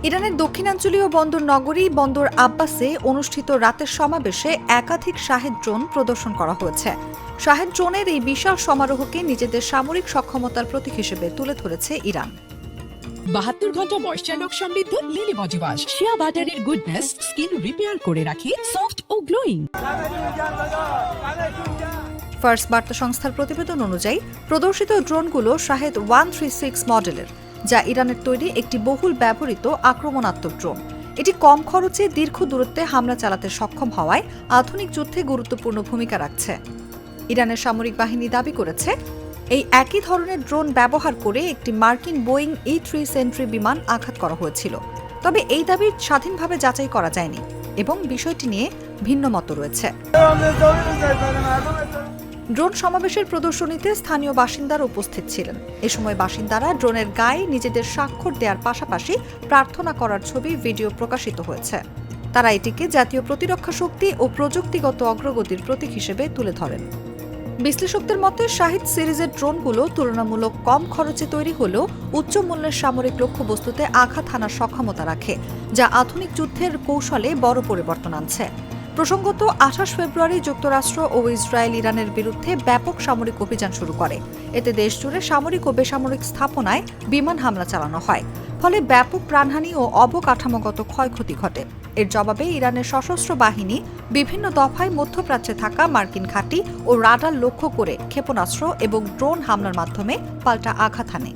ইরানের দক্ষিণাঞ্চলীয় বন্দর নগরী বন্দর আব্বাসে অনুষ্ঠিত রাতের সমাবেশে একাধিক শাহেদ ড্রোন প্রদর্শন করা হয়েছে। শাহেদ ড্রোনের এই বিশাল সমারোহকে নিজেদের সামরিক সক্ষমতার প্রতীক হিসেবে তুলে ধরেছে ইরান। 72 ঘন্টা ময়েশ্চার লক সমৃদ্ধ লিলি বডি ওয়াশ, শিয়া বাটারের গুডনেস স্কিন রিপেয়ার করে রাখে সফট ও গ্লোয়িং। ফার্স্ট বার্তা সংস্থার প্রতিবেদন অনুযায়ী প্রদর্শিত ড্রোনগুলো শাহেদ 136 মডেলের, যা ইরানের তৈরি একটি বহুল ব্যবহৃত আক্রমণাত্মক ড্রোন। এটি কম খরচে দীর্ঘ দূরত্বে হামলা চালাতে সক্ষম হওয়ায় আধুনিক যুদ্ধে গুরুত্বপূর্ণ ভূমিকা রাখছে। ইরানের সামরিক বাহিনী দাবি করেছে, এই একই ধরনের ড্রোন ব্যবহার করে একটি মার্কিন বোয়িং E-3 সেন্ট্রি বিমান আঘাত করা হয়েছিল। তবে এই দাবি স্বাধীনভাবে যাচাই করা যায়নি এবং বিষয়টি নিয়ে ভিন্ন মত রয়েছে। ড্রোন সমাবেশের প্রদর্শনীতে স্থানীয় বাসিন্দারা উপস্থিত ছিলেন। এ সময় বাসিন্দারা ড্রোনের গায়ে নিজেদের স্বাক্ষর দেওয়ার পাশাপাশি প্রার্থনা করার ছবি ভিডিও প্রকাশিত হয়েছে। তারা এটিকে জাতীয় প্রতিরক্ষা শক্তি ও প্রযুক্তিগত অগ্রগতির প্রতীক হিসেবে তুলে ধরেন। বিশ্লেষকদের মতে শাহিদ সিরিজের ড্রোনগুলো তুলনামূলক কম খরচে তৈরি হলেও উচ্চ মূল্যের সামরিক লক্ষ্যবস্তুতে আঘাত হানার সক্ষমতা রাখে, যা আধুনিক যুদ্ধের কৌশলে বড় পরিবর্তন আনছে। প্রসঙ্গত 28 ফেব্রুয়ারি যুক্তরাষ্ট্র ও ইসরায়েল ইরানের বিরুদ্ধে ব্যাপক সামরিক অভিযান শুরু করে। এতে দেশজুড়ে সামরিক ও বেসামরিক স্থাপনায় বিমান হামলা চালানো হয়, ফলে ব্যাপক প্রাণহানি ও অবকাঠামোগত ক্ষয়ক্ষতি ঘটে। এর জবাবে ইরানের সশস্ত্র বাহিনী বিভিন্ন দফায় মধ্যপ্রাচ্যে থাকা মার্কিন ঘাঁটি ও রাডার লক্ষ্য করে ক্ষেপণাস্ত্র এবং ড্রোন হামলার মাধ্যমে পাল্টা আঘাত হানে।